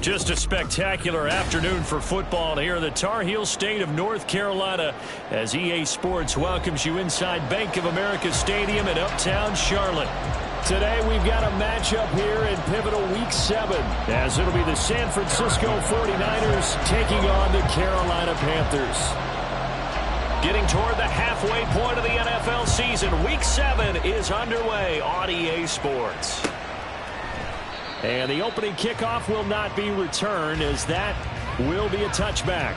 Just a spectacular afternoon for football here in the Tar Heel state of North Carolina as EA Sports welcomes you inside Bank of America Stadium in uptown Charlotte. Today we've got a matchup here in pivotal Week 7 as it'll be the San Francisco 49ers taking on the Carolina Panthers. Getting toward the halfway point of the NFL season, Week 7 is underway on EA Sports. And the opening kickoff will not be returned as that will be a touchback.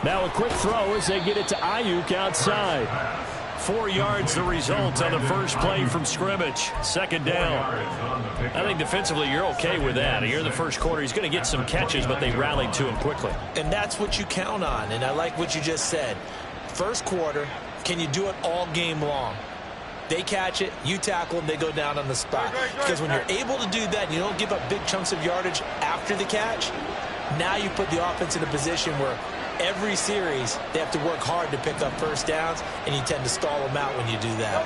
Now a quick throw as they get it to Ayuk outside. 4 yards the result on the first play from scrimmage. Second down. I think defensively you're okay with that. Here in the first quarter he's going to get some catches, but they rallied to him quickly. And that's what you count on, and I like what you just said. First quarter, can you do it all game long? They catch it, you tackle them, they go down on the spot. Because when you're able to do that and you don't give up big chunks of yardage after the catch, now you put the offense in a position where every series they have to work hard to pick up first downs, and you tend to stall them out when you do that.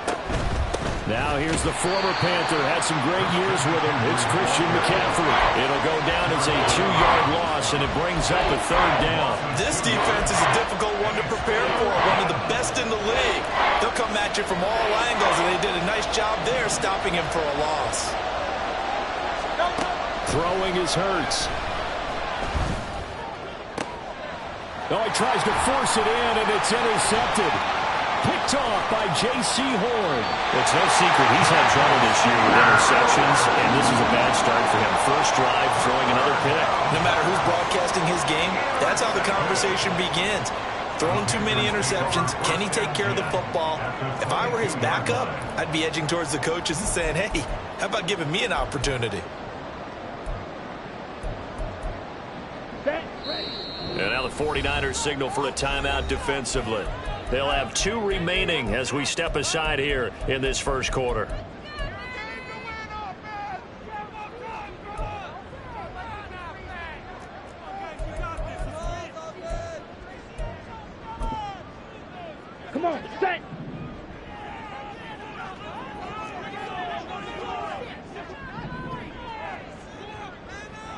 Now here's the former Panther, had some great years with him. It's Christian McCaffrey. It'll go down as a 2-yard loss, and it brings up a third down. This defense is a difficult one to prepare for, one of the best in the league. They'll come at you from all angles, and they did a nice job there stopping him for a loss. Throwing is Hurts. Oh, he tries to force it in, and it's intercepted. Picked off by J.C. Horn. It's no secret he's had trouble this year with interceptions, and this is a bad start for him. First drive, throwing another pick. No matter who's broadcasting his game, that's how the conversation begins. Throwing too many interceptions, can he take care of the football? If I were his backup, I'd be edging towards the coaches and saying, hey, how about giving me an opportunity? And now the 49ers signal for a timeout defensively. They'll have 2 remaining as we step aside here in this first quarter. Come on, set!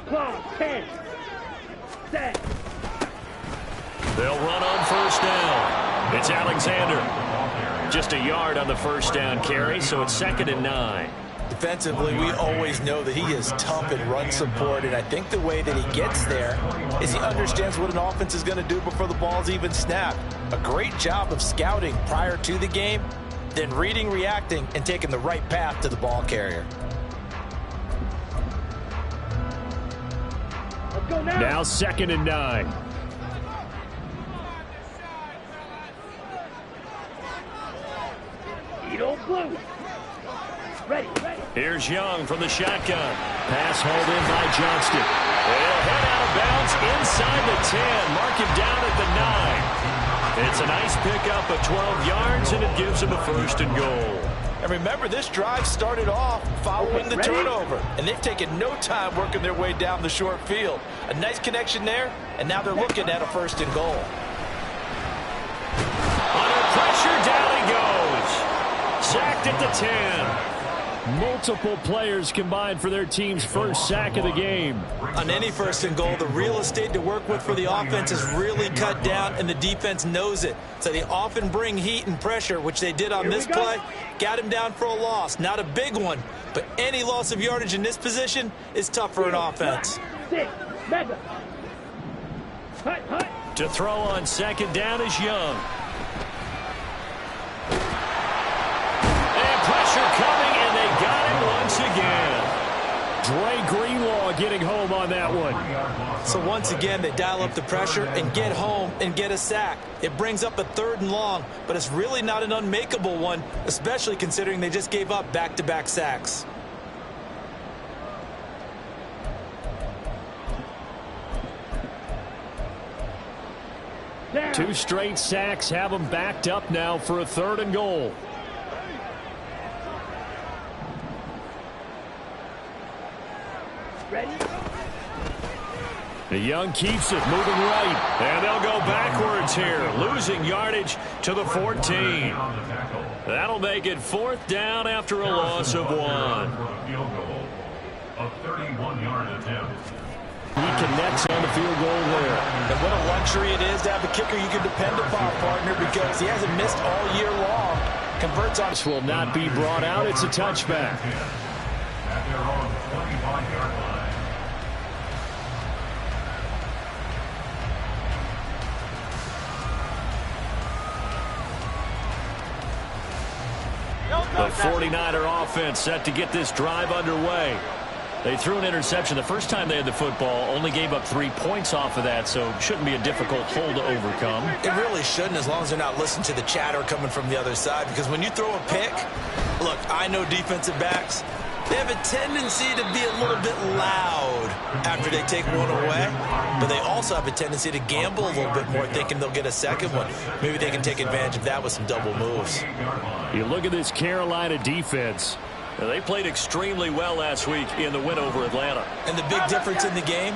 Clock, 10, set! They'll run on first down. It's Alexander. Just a yard on the first down carry, so it's 2nd and 9. Defensively, we always know that he is tough in run support, and I think the way that he gets there is he understands what an offense is going to do before the ball's even snapped. A great job of scouting prior to the game, then reading, reacting, and taking the right path to the ball carrier. Let's go now. Now 2nd and 9. Blue. Ready, ready. Here's Young from the shotgun. Pass hauled in by Johnston. They'll head out of bounds inside the 10. Mark him down at the 9. It's a nice pickup of 12 yards, and it gives him a 1st and goal. And remember, this drive started off following the turnover, and they've taken no time working their way down the short field. A nice connection there, and now they're looking at a 1st and goal. Under pressure, down he goes. Sacked at the 10. Multiple players combined for their team's first sack of the game. On any 1st and goal, the real estate to work with for the offense is really cut down, and the defense knows it. So they often bring heat and pressure, which they did on this play. Got him down for a loss. Not a big one, but any loss of yardage in this position is tough for an offense. To throw on 2nd down is Young. And pressure coming, and they got him once again. Dre Greenlaw about getting home on that one. So once again, they dial up the pressure and get home and get a sack. It brings up a 3rd and long, but it's really not an unmakeable one, especially considering they just gave up back-to-back sacks. Down. 2 straight sacks have them backed up now for a 3rd and goal. Ready? The Young keeps it, moving right, and they'll go backwards here, losing yardage to the 14. That'll make it 4th down after a loss of 1. A 31-yard attempt. He connects on the field goal there. And what a luxury it is to have a kicker you can depend upon, partner, because he hasn't missed all year long. Converts on. This will not be brought out. It's a touchback. At their own 25-yard line. The 49er offense set to get this drive underway. They threw an interception the first time they had the football, only gave up 3 points off of that, so shouldn't be a difficult hole to overcome. It really shouldn't, as long as they're not listening to the chatter coming from the other side, because when you throw a pick, look, I know defensive backs, they have a tendency to be a little bit loud after they take one away, but they also have a tendency to gamble a little bit more, thinking they'll get a second one. Maybe they can take advantage of that with some double moves. You look at this Carolina defense. They played extremely well last week in the win over Atlanta. And the big difference in the game,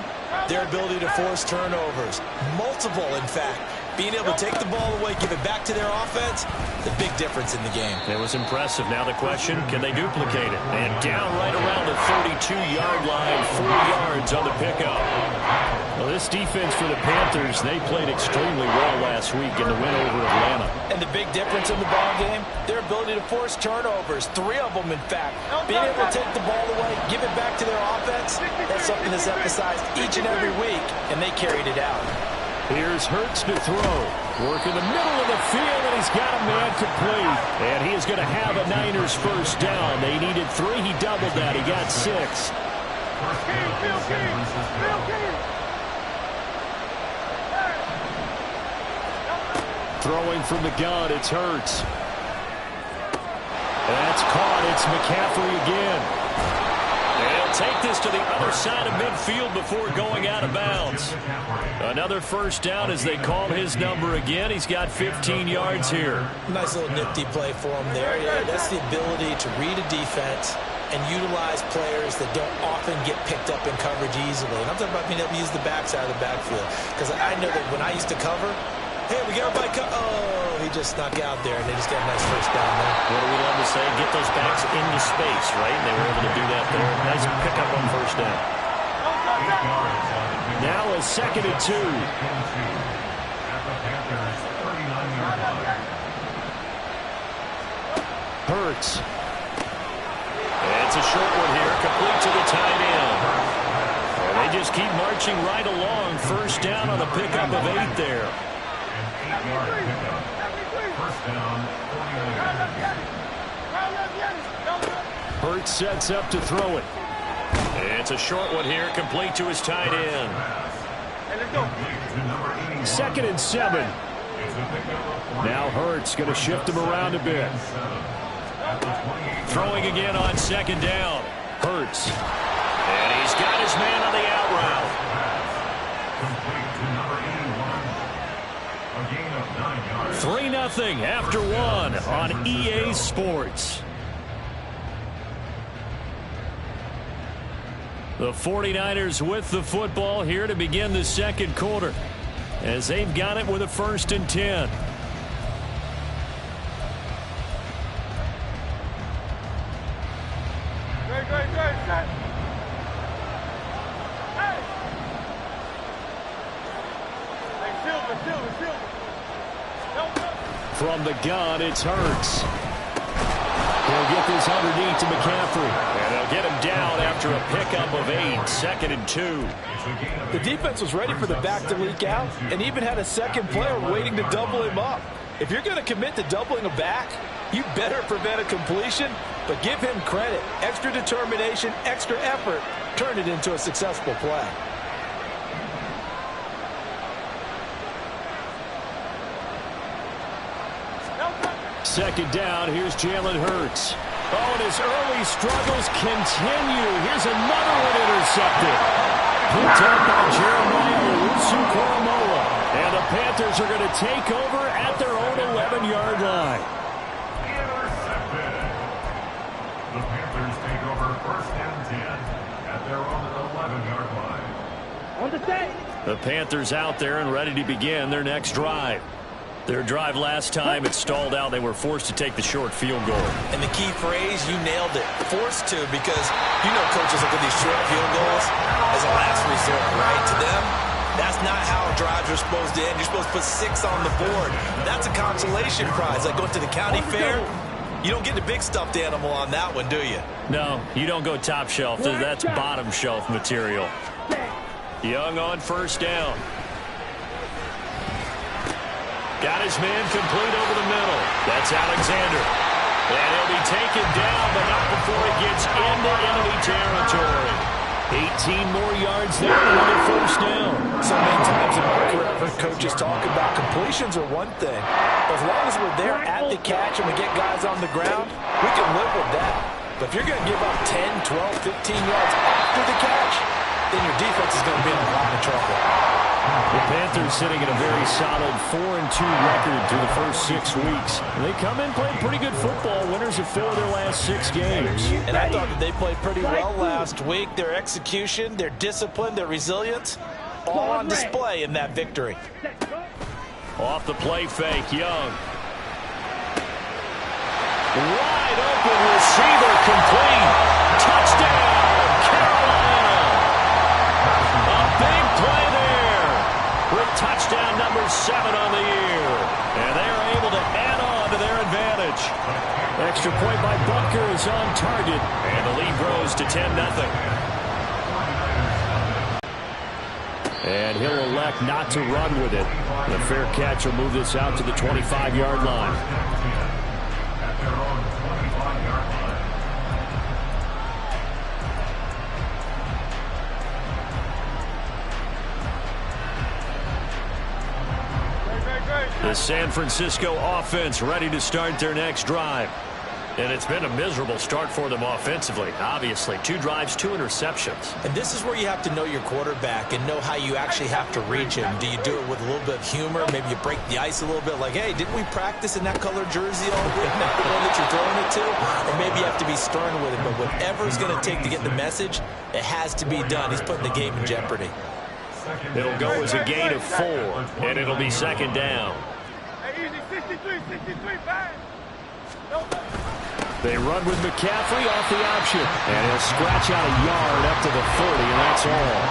their ability to force turnovers. Multiple, in fact. Being able to take the ball away, give it back to their offense, the big difference in the game. It was impressive. Now the question, can they duplicate it? And down right around the 32-yard line, 4 yards on the pickup. Well, this defense for the Panthers, they played extremely well last week in the win over Atlanta. And the big difference in the ball game, their ability to force turnovers, 3 of them, in fact. Being able to take the ball away, give it back to their offense, that's something that's emphasized each and every week, and they carried it out. Here's Hurts to throw. Work in the middle of the field, and he's got a man complete. And he is going to have a Niners first down. They needed 3. He doubled that. He got 6. Throwing from the gun, it's Hurts. That's caught. It's McCaffrey again. They'll take this to the other side of midfield before going out of bounds. Another first down as they call his number again. He's got 15 yards here. Nice little nifty play for him there. Yeah, that's the ability to read a defense and utilize players that don't often get picked up in coverage easily. And I'm talking about being able to use the backside of the backfield. Because I know that when I used to cover, hey, we got everybody oh, he just snuck out there, and they just got a nice first down there. What do we love to say? Get those backs into space, right? And they were able to do that there. Nice pickup on first down. Now a 2nd and 2. Hurts. It's a short one here, complete to the tight end. And they just keep marching right along. First down on the pickup of 8 there. Hurts sets up to throw it. It's a short one here, complete to his tight end. 2nd and 7. Now Hurts going to shift him around a bit. Throwing again on 2nd down. Hurts. And he's got his man on the out route. 3-0 after 1 on EA Sports. The 49ers with the football here to begin the 2nd quarter, as they've got it with a 1st and 10. From the gun, it's Hurts. He'll get this underneath to McCaffrey. And they'll get him down after a pickup of 8. 2nd and 2. The defense was ready for the back to leak out and even had a second player waiting to double him up. If you're going to commit to doubling a back, you better prevent a completion, but give him credit. Extra determination, extra effort, turned it into a successful play. Second down, here's Jalen Hurts. Oh, and his early struggles continue. Here's another one intercepted. Picked up by Jeremiah Owusu-Koramoah. And the Panthers are going to take over at their own 11-yard line. Intercepted. The Panthers take over first and 10 at their own 11-yard line. On the set. The Panthers out there and ready to begin their next drive. Their drive last time, it stalled out. They were forced to take the short field goal. And the key phrase, you nailed it. Forced to, because you know coaches look at these short field goals as a last resort, right? To them, that's not how drives are supposed to end. You're supposed to put 6 on the board. That's a consolation prize. Like going to the county fair, you don't get the big stuffed animal on that one, do you? No, you don't go top shelf. That's bottom shelf material. Young on first down. Got his man complete over the middle. That's Alexander. And he'll be taken down, but not before he gets into enemy territory. 18 more yards there to win a first down. So many times in my career, I've heard coaches talk about completions are one thing. But as long as we're there at the catch and we get guys on the ground, we can live with that. But if you're going to give up 10, 12, 15 yards after the catch, then your defense is going to be in a lot of trouble. The Panthers sitting at a very solid 4-2 record through the first 6 weeks. They come in playing pretty good football, winners of 4 of their last 6 games. And I thought that they played pretty well last week. Their execution, their discipline, their resilience, all on display in that victory. Off the play fake, Young. Wide open receiver complete. Touchdown, Carolina. A big play there with touchdown number 7 on the year. And they are able to add on to their advantage. Extra point by Butker is on target. And the lead grows to 10-0. And he'll elect not to run with it. The fair catch will move this out to the 25-yard line. At their own 25-yard line. The San Francisco offense ready to start their next drive. And it's been a miserable start for them offensively. Obviously, 2 drives, 2 interceptions. And this is where you have to know your quarterback and know how you actually have to reach him. Do you do it with a little bit of humor? Maybe you break the ice a little bit like, hey, didn't we practice in that color jersey all week? Not the one that you're throwing it to? Or maybe you have to be stern with it. But whatever it's going to take to get the message, it has to be done. He's putting the game in jeopardy. It'll go as a gain of 4, and it'll be second down. They run with McCaffrey off the option. And he'll scratch out a yard up to the 30, and that's all.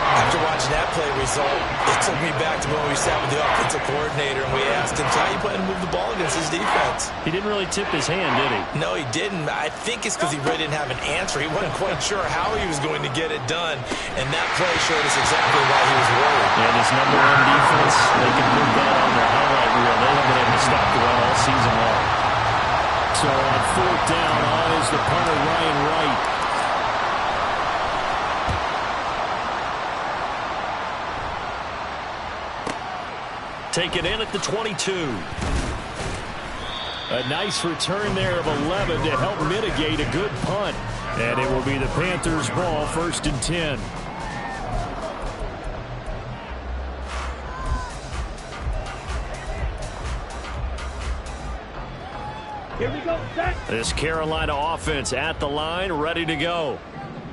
After watching that play result, it took me back to when we sat with the offensive coordinator and we asked him, how you plan to move the ball against his defense? He didn't really tip his hand, did he? No, he didn't. I think it's because he really didn't have an answer. He wasn't quite sure how he was going to get it done. And that play showed us exactly why he was worried. And his number 1 defense, they can put that on their highlight reel. They haven't been able to stop the run all season long. So on 4th down, on is the punter, Ryan Wright. Taken in at the 22. A nice return there of 11 to help mitigate a good punt. And it will be the Panthers' ball, 1st and 10. Here we go, set. This Carolina offense at the line, ready to go.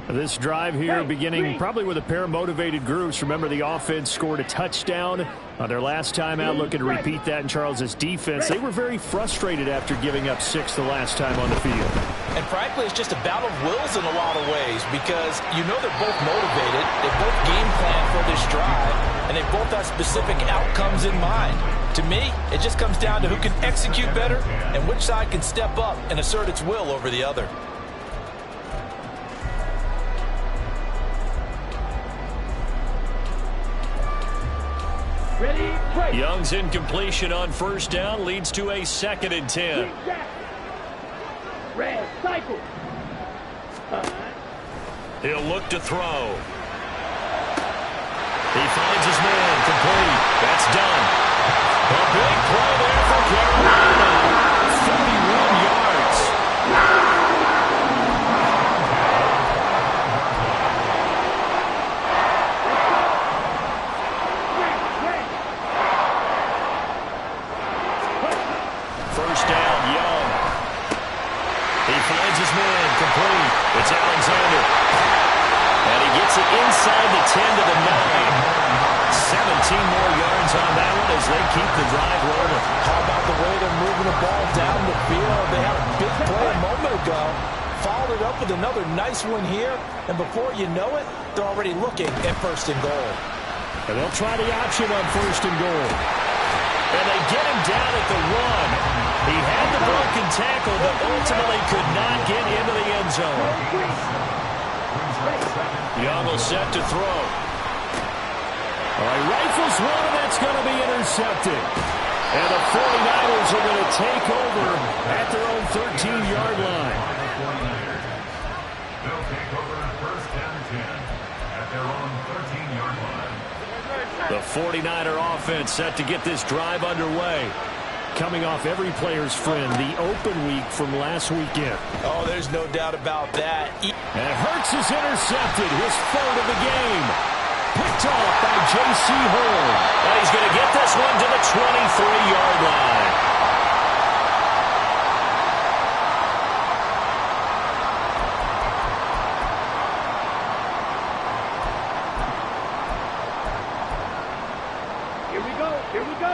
This drive here beginning probably with a pair of motivated groups. Remember, the offense scored a touchdown on their last time out, looking to repeat that in Charles's defense. They were very frustrated after giving up 6 the last time on the field. And frankly, it's just a battle of wills in a lot of ways because you know they're both motivated, they both game plan for this drive, and they both have specific outcomes in mind. To me, it just comes down to who can execute better and which side can step up and assert its will over the other. Ready, play. Young's incompletion on 1st down leads to a 2nd and 10. Red, cycle. He'll look to throw. He finds his man, complete. That's done. A big play there for Carolina. 31 yards. First down, Young. He finds his man, complete. It's Alexander. And he gets it inside the 10 to the 9. 17 more yards on that one as they keep the drive rolling. How about the way they're moving the ball down the field? They had a big play a moment ago. Followed it up with another nice one here. And before you know it, they're already looking at first and goal. And they'll try the option on first and goal. And they get him down at the 1. He had the broken tackle, but ultimately could not get into the end zone. Young will set to throw. All right, rifles one, and that's going to be intercepted. And the 49ers are going to take over at their own 13-yard line. They'll take over first and 10 at their own 13-yard line. The 49er offense set to get this drive underway. Coming off every player's friend, the open week from last weekend. Oh, there's no doubt about that. And Hurts is intercepted, his third of the game. Picked off by J.C. Horn. And he's going to get this one to the 23-yard line. Here we go. Here we go.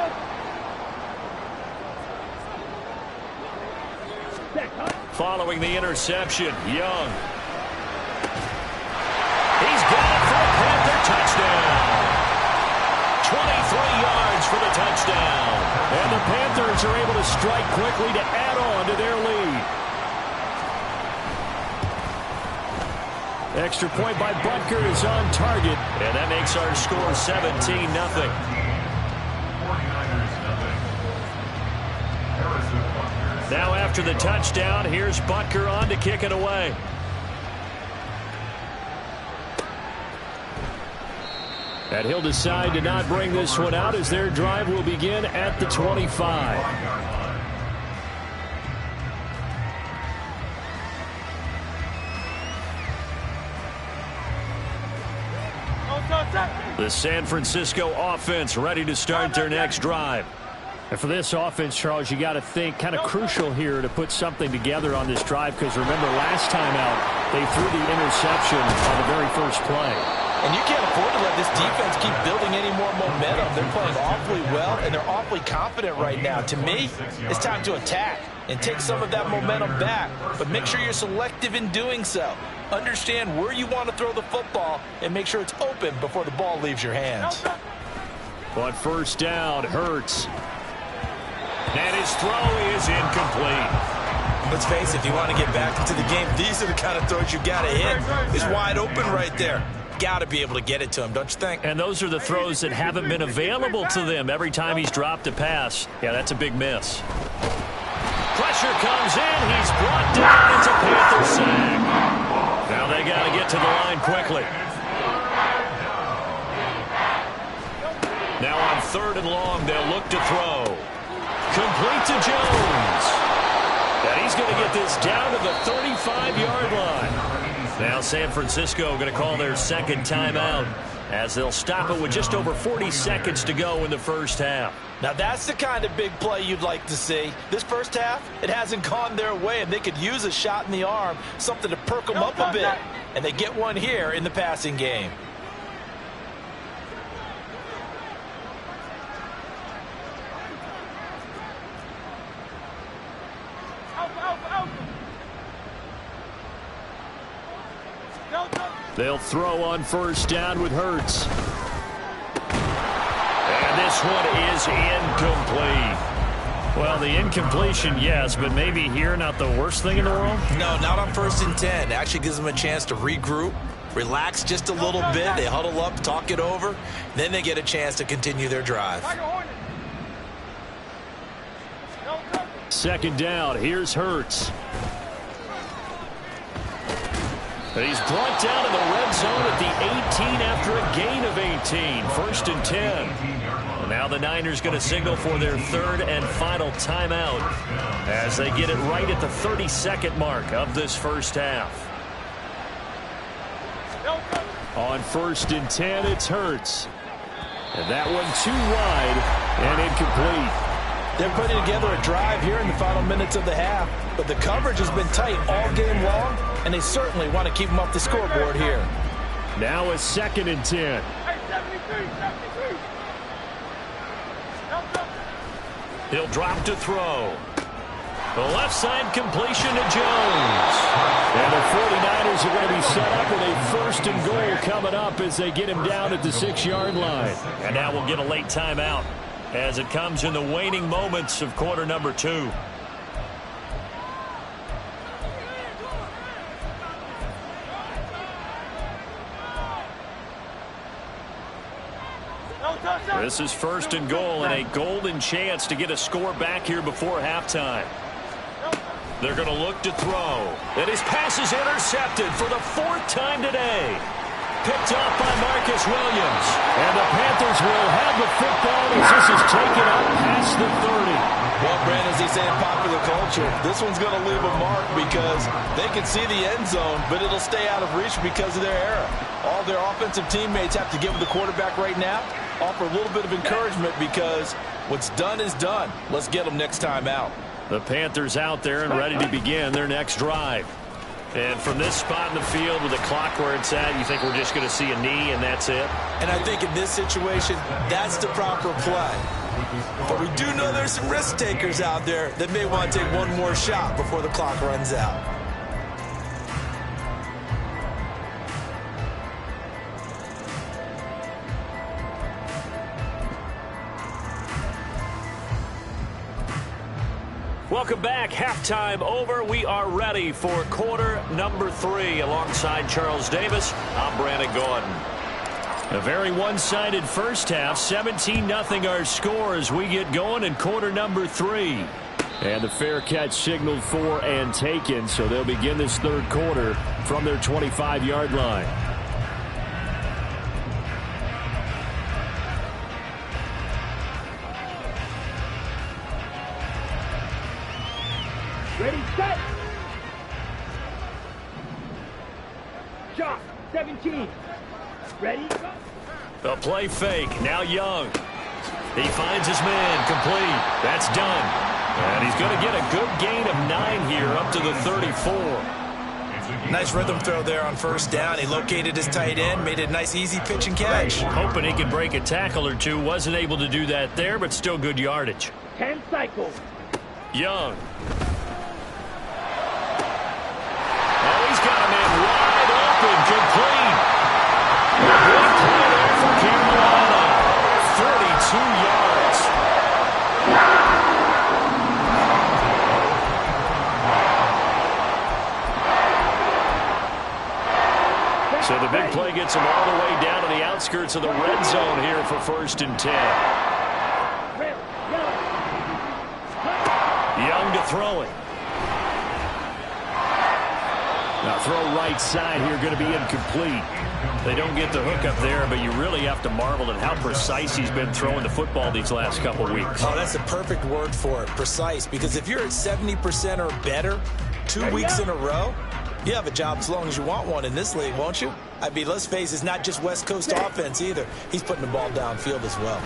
Following the interception, Young. He's got it for a Panther touchdown. 23 yards for the touchdown. And the Panthers are able to strike quickly to add on to their lead. Extra point by Butker is on target. And that makes our score 17-0. 49ers nothing. Harrison Butker. Now after the touchdown, here's Butker on to kick it away. And he'll decide to not bring this one out as their drive will begin at the 25. The San Francisco offense ready to start their next drive. And for this offense, Charles, you got to think kind of crucial here to put something together on this drive, because remember last time out they threw the interception on the very first play. And you can't afford to let this defense keep building any more momentum. They're playing awfully well, and they're awfully confident right now. To me, it's time to attack and take some of that momentum back. But make sure you're selective in doing so. Understand where you want to throw the football and make sure it's open before the ball leaves your hands. On first down, Hurts. And his throw is incomplete. Let's face it, if you want to get back into the game, these are the kind of throws you got to hit. He's wide open right there. Got to be able to get it to him, don't you think? And those are the throws that haven't been available to them every time he's dropped a pass. Yeah, that's a big miss. Pressure comes in. He's brought down. It's a Panther sack. Now they got to get to the line quickly. Now on third and long, they'll look to throw. Complete to Jones. And he's going to get this down to the 35-yard line. Now San Francisco going to call their second timeout as they'll stop it with just over 40 seconds to go in the first half. Now that's the kind of big play you'd like to see. This first half, it hasn't gone their way, and they could use a shot in the arm, something to perk them up a bit. And they get one here in the passing game. They'll throw on first down with Hurts. And this one is incomplete. Well, the incompletion, yes, but maybe here not the worst thing in the world? No, not on first and 10. Actually gives them a chance to regroup, relax just a little bit. They huddle up, talk it over. Then they get a chance to continue their drive. Second down, here's Hurts. He's brought down in the red zone at the 18 after a gain of 18. 1st and 10. And now the Niners going to signal for their 3rd and final timeout as they get it right at the 32nd mark of this first half. On 1st and 10, it's Hurts. And that one too wide and incomplete. They're putting together a drive here in the final minutes of the half, but the coverage has been tight all game long, and they certainly want to keep them off the scoreboard here. Now a 2nd and 10. He'll drop to throw. The left side completion to Jones. And the 49ers are going to be set up with a 1st and goal coming up as they get him down at the 6-yard line. And now we'll get a late timeout as it comes in the waning moments of quarter number 2. This is 1st and goal and a golden chance to get a score back here before halftime. They're going to look to throw. And his pass is intercepted for the 4th time today. Picked off by Marcus Williams. And the Panthers will have the football as this is taken up past the 30. Well, Brandon, as they say in popular culture, this one's going to leave a mark because they can see the end zone, but it'll stay out of reach because of their error. All their offensive teammates have to give the quarterback right now, offer a little bit of encouragement because what's done is done. Let's get them next time out. The Panthers out there and ready to begin their next drive. And from this spot in the field with the clock where it's at, you think we're just going to see a knee and that's it? And I think in this situation, that's the proper play. But we do know there's some risk takers out there that may want to take one more shot before the clock runs out. Welcome back. Halftime over. We are ready for quarter number 3. Alongside Charles Davis, I'm Brandon Gordon. A very one-sided first half. 17-0 our score as we get going in quarter number 3. And the fair catch signaled for and taken, so they'll begin this 3rd quarter from their 25-yard line. Ready, set. Shot, 17. Ready, go. A play fake. Now Young. He finds his man. Complete. That's done. And he's going to get a good gain of 9 here up to the 34. Nice rhythm throw there on 1st down. He located his tight end, made it a nice easy pitch and catch. Hoping he could break a tackle or two. Wasn't able to do that there, but still good yardage. 10 cycles. Young. Oh, he's got a man wide open. Complete. Big play there for Carolina. 42 yards. So the big play gets him all the way down to the outskirts of the red zone here for 1st and 10. Young to throw it. Now throw right side here going to be incomplete. They don't get the hook up there, but you really have to marvel at how precise he's been throwing the football these last couple weeks. Oh, that's the perfect word for it, precise. Because if you're at 70% or better 2 weeks in a row, you have a job as long as you want one in this league, won't you? I mean, let's face it, it's not just West Coast offense either. He's putting the ball downfield as well.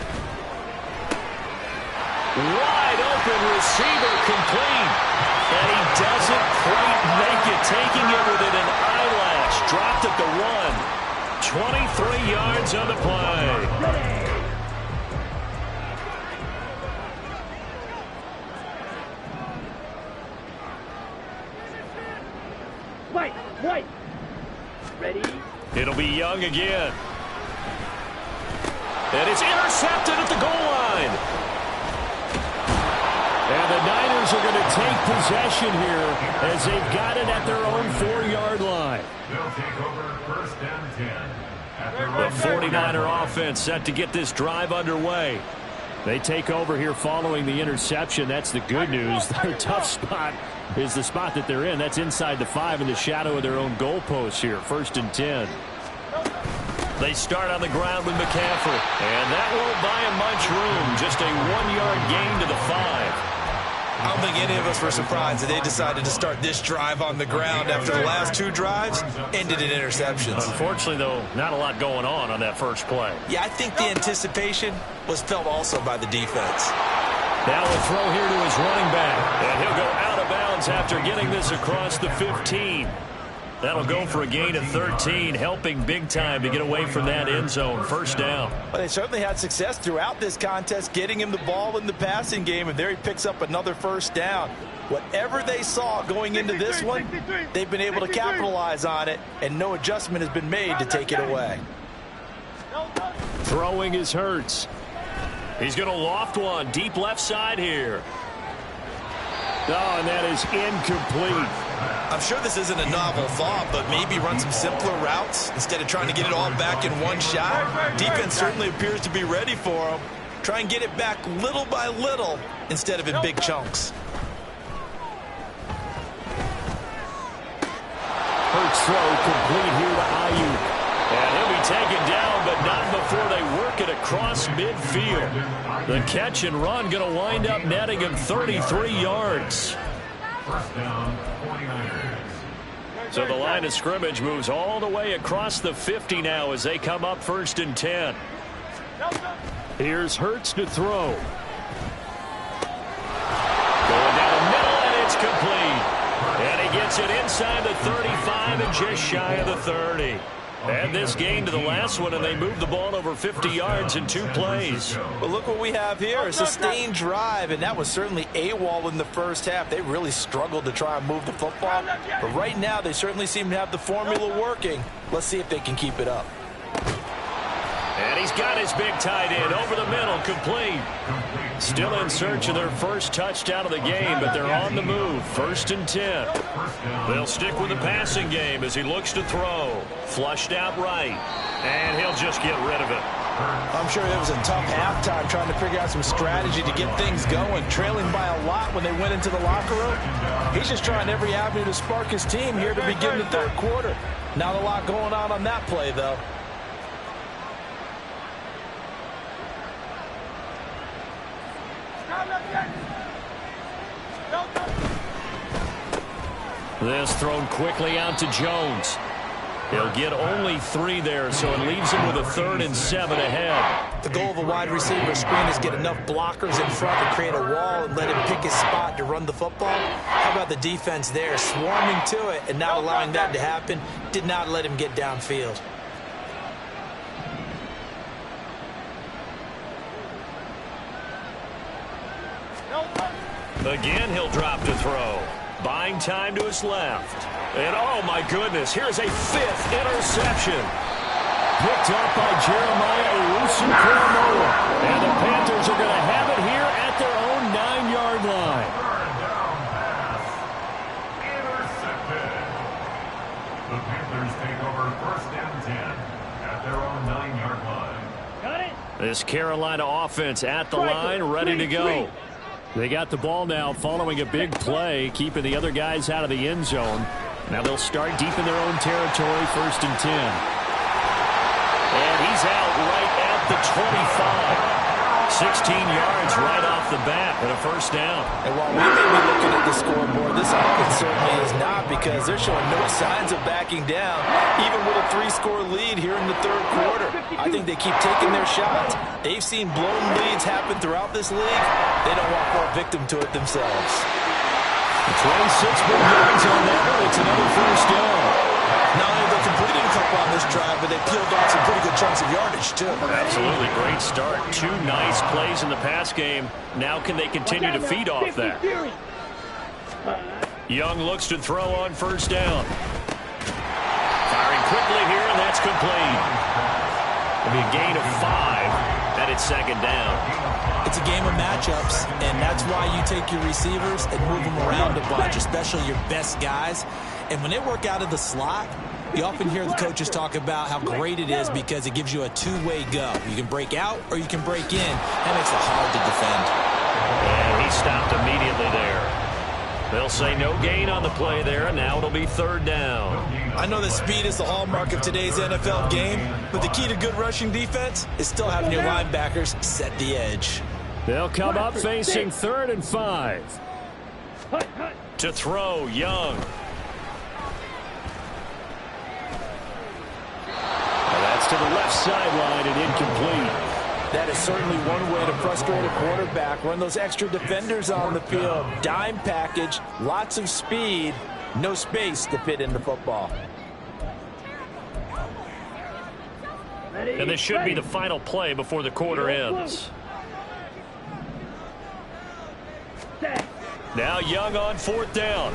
Wide open receiver complete. And he doesn't quite make it. Taking it with an eyelash. Dropped at the 1. 23 yards on the play. White. Ready. It'll be Young again. And it's intercepted at the goal line. And the Niners are going to take possession here as they've got it at their own 4-yard line. They'll take over 1st and 10. The 49er offense set to get this drive underway. They take over here following the interception. That's the good news. Their tough spot is the spot that they're in. That's inside the 5 in the shadow of their own goalpost here. 1st and 10. They start on the ground with McCaffrey. And that won't buy him much room. Just a 1-yard gain to the 5. I don't think any of us were surprised that they decided to start this drive on the ground after the last 2 drives ended in interceptions. Unfortunately, though, not a lot going on that first play. Yeah, I think the anticipation was felt also by the defense. Now a throw here to his running back. And he'll go out of bounds after getting this across the 15. That'll go for a gain of 13, helping big time to get away from that end zone. 1st down. Well, they certainly had success throughout this contest, getting him the ball in the passing game, and there he picks up another 1st down. Whatever they saw going into this one, they've been able to capitalize on it, and no adjustment has been made to take it away. Throwing is Hurts. He's going to loft one deep left side here. Oh, and that is incomplete. I'm sure this isn't a novel thought, but maybe run some simpler routes instead of trying to get it all back in one shot. Defense certainly appears to be ready for him. Try and get it back little by little instead of in big chunks. Hurts throw complete here to Ayuk. And he'll be taken down, but not before they work it across midfield. The catch and run going to wind up netting him 33 yards. 1st down, 49ers. So the line of scrimmage moves all the way across the 50 now as they come up 1st and 10. Here's Hurts to throw. Going down the middle, and it's complete. And he gets it inside the 35 and just shy of the 30. And this gain to the last one, and they move the ball over 50 yards in 2 plays. But look what we have here, a sustained drive, and that was certainly AWOL in the first half. They really struggled to try and move the football. But right now, they certainly seem to have the formula working. Let's see if they can keep it up. And he's got his big tight end over the middle, complete. Still in search of their first touchdown of the game, but they're on the move. 1st and 10. They'll stick with the passing game as he looks to throw. Flushed out right. And he'll just get rid of it. I'm sure it was a tough halftime trying to figure out some strategy to get things going. Trailing by a lot when they went into the locker room. He's just trying every avenue to spark his team here to begin the 3rd quarter. Not a lot going on that play, though. This thrown quickly out to Jones. He'll get only 3 there, so it leaves him with a 3rd and 7 ahead. The goal of a wide receiver screen is get enough blockers in front to create a wall and let him pick his spot to run the football. How about the defense there, swarming to it and not allowing that to happen? Did not let him get downfield. Again, he'll drop the throw. Buying time to his left. And, oh, my goodness, here's a 5th interception. Picked up by Jeremiah Owusu-Koramoah. And the Panthers are going to have it here at their own 9-yard line. 3rd down pass. Intercepted. The Panthers take over 1st and 10 at their own 9-yard line. Got it? This Carolina offense at the line, ready to go. They got the ball now following a big play, keeping the other guys out of the end zone. Now they'll start deep in their own territory, 1st and 10. And he's out right at the 25. 16 yards right off the bat and a 1st down. And while we may be looking at the scoreboard, this offense certainly is not, because they're showing no signs of backing down, even with a 3-score lead here in the 3rd quarter. I think they keep taking their shots. They've seen blown leads happen throughout this league. They don't want to fall victim to it themselves. 26 big yards on that one. It's another 1st down. Not only they completed a couple on this drive, but they peeled off some pretty good chunks of yardage, too. Absolutely great start. 2 nice plays in the pass game. Now can they continue to feed off that? Young looks to throw on 1st down. Firing quickly here, and that's complete. It'll be a gain of 5, and it's 2nd down. It's a game of matchups, and that's why you take your receivers and move them around a bunch, especially your best guys. And when they work out of the slot, You often hear the coaches talk about how great it is because it gives you a two-way go. You can break out or you can break in. That makes it hard to defend. And he stopped immediately there. They'll say no gain on the play there, and now it'll be third down. I know that speed is the hallmark of today's NFL game, but the key to good rushing defense is still having your linebackers set the edge. They'll come up facing 3rd and 5. To throw, Young. That's to the left sideline and incomplete. That is certainly one way to frustrate a quarterback. Run those extra defenders on the field. Dime package, lots of speed, no space to fit in the football. And this should be the final play before the quarter ends. Now Young on 4th down.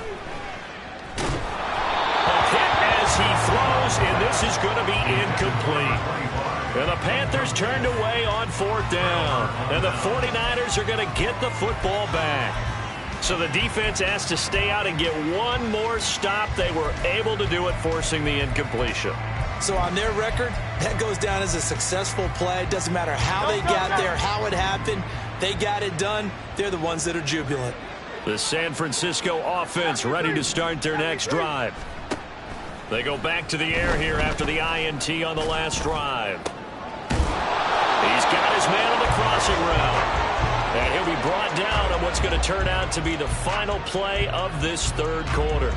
A hit as he throws, and this is going to be incomplete. And the Panthers turned away on 4th down. And the 49ers are going to get the football back. So the defense has to stay out and get one more stop. They were able to do it, forcing the incompletion. So on their record, that goes down as a successful play. It doesn't matter how they got there, how it happened. They got it done. They're the ones that are jubilant. The San Francisco offense ready to start their next drive. They go back to the air here after the INT on the last drive. He's got his man on the crossing route. And he'll be brought down on what's going to turn out to be the final play of this 3rd quarter.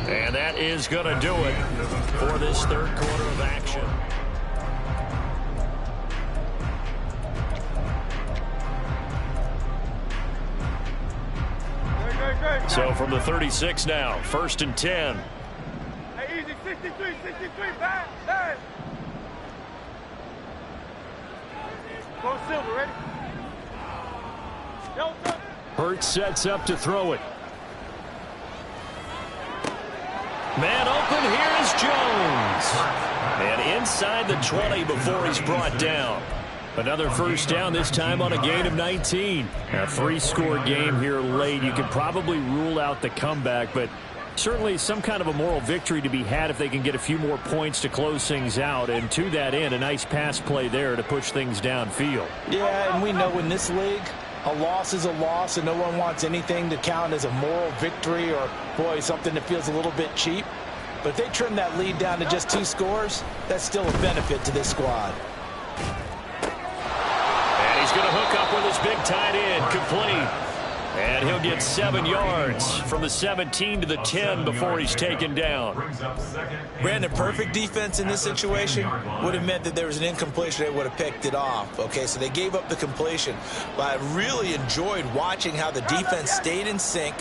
And that is going to do it for this 3rd quarter of action. So from the 36 now, 1st and 10. Hey, easy, 63, back. Go Silver, ready? Hurts sets up to throw it. Man open, here is Jones. And inside the 20 before he's brought down. Another first down, this time on a gain of 19. A 3-score game here late. You could probably rule out the comeback, but certainly some kind of a moral victory to be had if they can get a few more points to close things out. And to that end, a nice pass play there to push things downfield. Yeah, and we know in this league, a loss is a loss, and no one wants anything to count as a moral victory or, boy, something that feels a little bit cheap. But if they trim that lead down to just 2 scores, that's still a benefit to this squad. He's going to hook up with his big tight end, complete. And he'll get 7 yards from the 17 to the 10 before he's taken down. Brandon, perfect defense in this situation would have meant that there was an incompletion. They would have picked it off. Okay, so they gave up the completion. But I really enjoyed watching how the defense stayed in sync,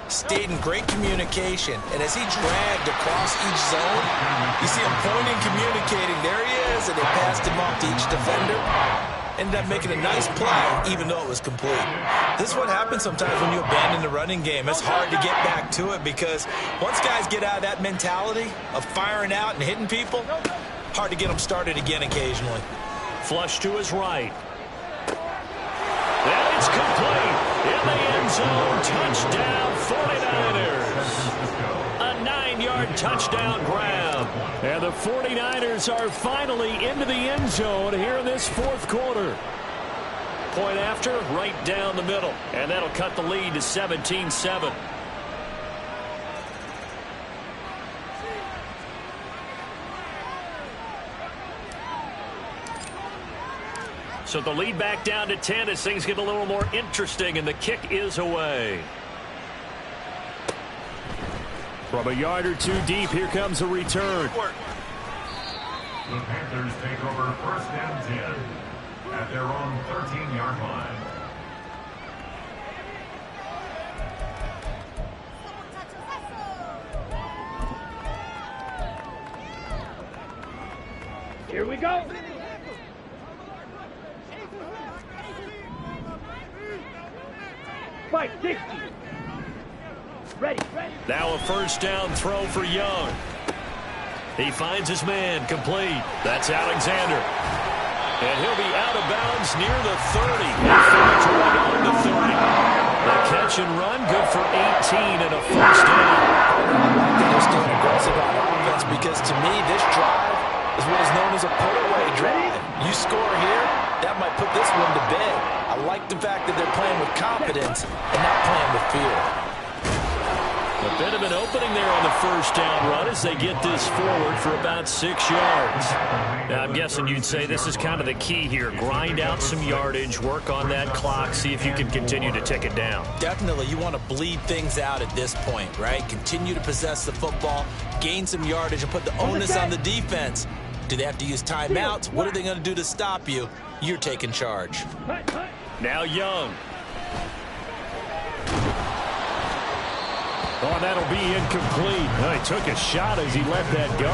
stayed in great communication. And as he dragged across each zone, you see him pointing, communicating. There he is, and they passed him off to each defender. Ended up making a nice play, even though it was complete. This is what happens sometimes when you abandon the running game. It's hard to get back to it because once guys get out of that mentality of firing out and hitting people, hard to get them started again occasionally. Flush to his right. And it's complete. In the end zone, touchdown 49ers. A 9-yard touchdown grab. And the 49ers are finally into the end zone here in this 4th quarter. Point after, right down the middle. And that'll cut the lead to 17-7. So the lead back down to 10 as things get a little more interesting, and the kick is away. From a yard or 2 deep, here comes a return. The Panthers take over 1st and 10 at their own 13-yard line. Here we go. Spike 60. Ready. Now a first down throw for Young. He finds his man, complete. That's Alexander. And he'll be out of bounds near the 30. He finds right on the 30. The catch and run, good for 18 and a first down. They're still aggressive on offense because, to me, this drive is what is known as a put-away drive. You score here, that might put this one to bed. I like the fact that they're playing with confidence and not playing with fear. A bit of an opening there on the first down run as they get this forward for about 6 yards. Now, I'm guessing you'd say this is kind of the key here. Grind out some yardage, work on that clock, see if you can continue to tick it down. Definitely, you want to bleed things out at this point, right? Continue to possess the football, gain some yardage, and put the onus on the defense. Do they have to use timeouts? What are they going to do to stop you? You're taking charge. Now Young. Oh, that'll be incomplete. Well, he took a shot as he let that go.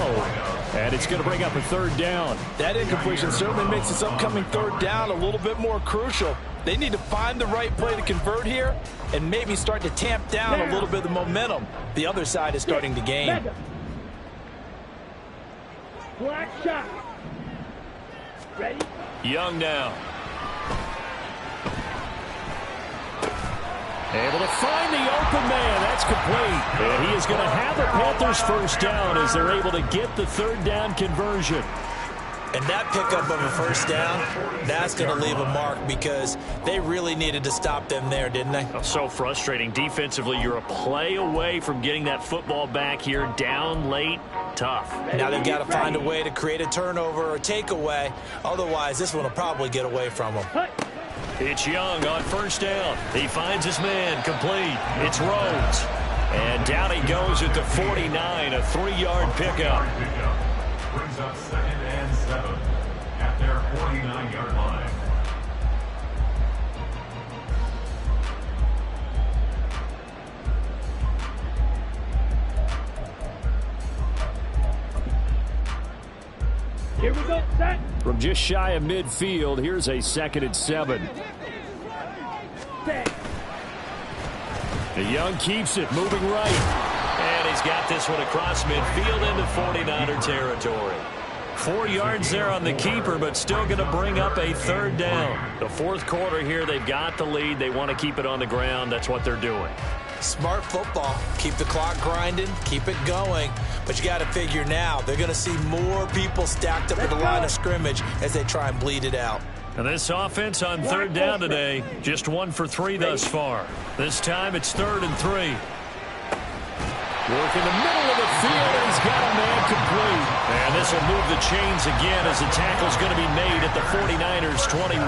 And it's going to bring up a third down. That incompletion certainly makes this upcoming third down a little bit more crucial. They need to find the right play to convert here and maybe start to tamp down a little bit of the momentum the other side is starting to gain. Black shot. Ready? Young now. Able to find the open man. That's complete. And he is going to have the Panthers first down as they're able to get the third down conversion. And that pickup of a first down, that's going to leave a mark because they really needed to stop them there, didn't they? Oh, so frustrating. Defensively, you're a play away from getting that football back here. Down late, tough. Now they've got to find a way to create a turnover or takeaway. Otherwise, this one will probably get away from them. It's Young on first down. He finds his man, complete. It's Rhodes. And down he goes at the 49, a 3-yard pickup. Brings up 2nd and 7 at their 49-yard line. Here we go, set. From just shy of midfield, here's a 2nd and 7. Set. The Young keeps it, moving right. And he's got this one across midfield into 49er territory. 4 yards there on the keeper, but still going to bring up a third down. The fourth quarter here, they've got the lead. They want to keep it on the ground. That's what they're doing. Smart football. Keep the clock grinding, keep it going. But you got to figure now, they're going to see more people stacked up at the line of scrimmage as they try and bleed it out. And this offense on third down today, just 1 for 3 thus far. This time it's 3rd and 3. Work in the middle of the field, and he's got a man complete. And this will move the chains again as the tackle's going to be made at the 49ers 21.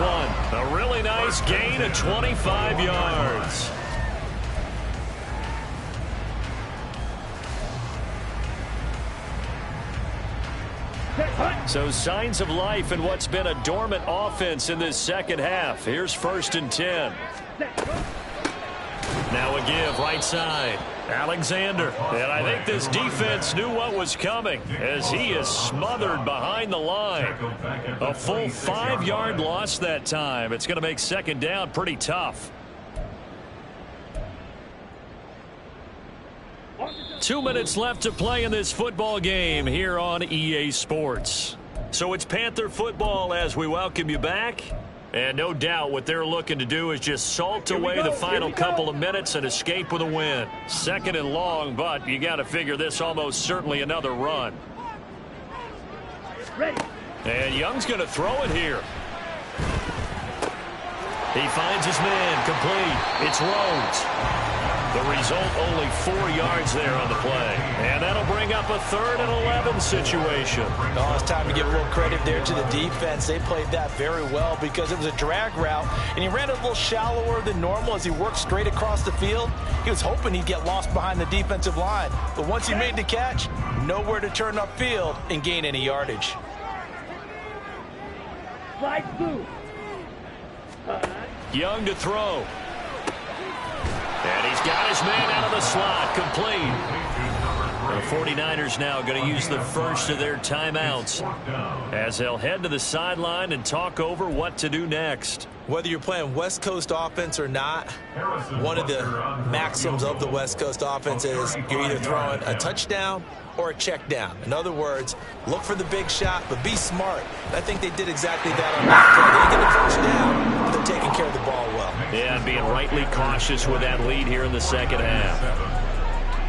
A really nice gain of 25 yards. So signs of life in what's been a dormant offense in this second half. Here's 1st and 10. Now a give right side. Alexander. And I think this defense knew what was coming as he is smothered behind the line. A full 5-yard loss that time. It's going to make 2nd down pretty tough. 2 minutes left to play in this football game here on EA Sports. So it's Panther football as we welcome you back. And no doubt what they're looking to do is just salt away the final couple of minutes and escape with a win. 2nd and long, but you got to figure this almost certainly another run. Ready. And Young's going to throw it here. He finds his man, complete. It's Rhodes. The result, only 4 yards there on the play. And that'll bring up a 3rd and 11 situation. Oh, it's time to give a little credit there to the defense. They played that very well because it was a drag route, and he ran a little shallower than normal as he worked straight across the field. He was hoping he'd get lost behind the defensive line. But once he made the catch, nowhere to turn upfield and gain any yardage. Slide through. Young to throw. And he's got his man out of the slot, complete. The 49ers now going to use the first of their timeouts as they'll head to the sideline and talk over what to do next. Whether you're playing West Coast offense or not, one of the maxims of the West Coast offense is you're either throwing a touchdown or a check down. In other words, look for the big shot, but be smart. And I think they did exactly that on that play. They didn't get a first down, but they're taking care of the ball well. Yeah, and being rightly cautious with that lead here in the second half.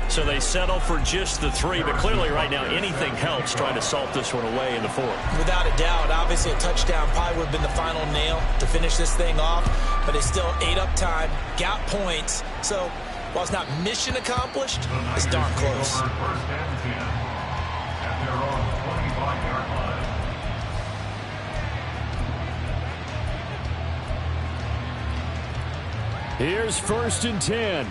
So they settle for just the 3, but clearly right now anything helps trying to salt this one away in the 4th. Without a doubt, obviously a touchdown probably would have been the final nail to finish this thing off, but it's still ate up time, got points. So while it's not mission accomplished, it's darn close. First and 10 at their own 25-yard line. Here's 1st and 10.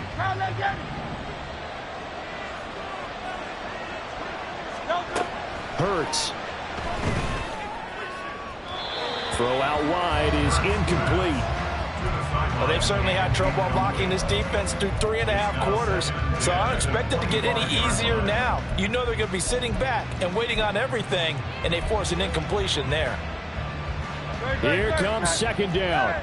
Hurts. Throw out wide is incomplete. Well, they've certainly had trouble unlocking this defense through 3.5 quarters, so I don't expect it to get any easier now. You know they're going to be sitting back and waiting on everything, and they force an incompletion there. Here comes 2nd down.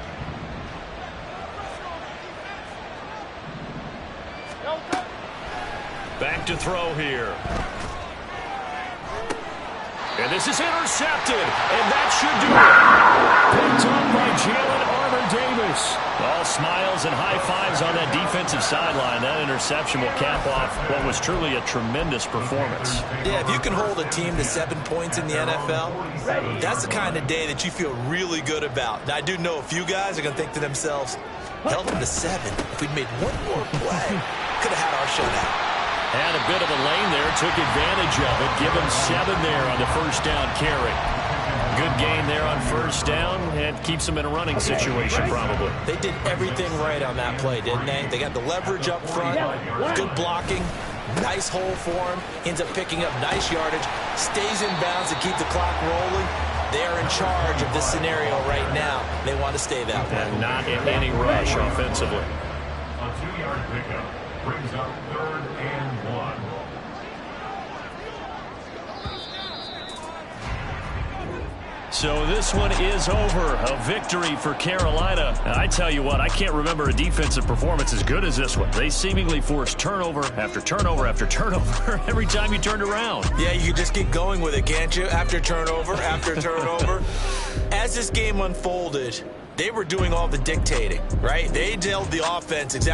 Back to throw here. And this is intercepted, and that should do it. Picked up by Jalen Armour-Davis. All smiles and high fives on that defensive sideline. That interception will cap off what was truly a tremendous performance. Yeah, if you can hold a team to 7 points in the NFL, that's the kind of day that you feel really good about. Now, I do know a few guys are going to think to themselves, held them to 7. If we'd made one more play, could have had our shutout. Had a bit of a lane there, took advantage of it. Give him 7 there on the 1st down carry. Good gain there on 1st down, and keeps them in a running situation probably. They did everything right on that play, didn't they? They got the leverage up front, good blocking, nice hole for him, ends up picking up nice yardage, stays in bounds to keep the clock rolling. They are in charge of this scenario right now. They want to stay that way. And not in any rush offensively. A 2-yard pickup brings up 3rd and 1. So this one is over. A victory for Carolina. And I tell you what, I can't remember a defensive performance as good as this one. They seemingly forced turnover after turnover after turnover every time you turned around. Yeah, you can just keep going with it, can't you? After turnover, after turnover. As this game unfolded, they were doing all the dictating, right? They dealt the offense exactly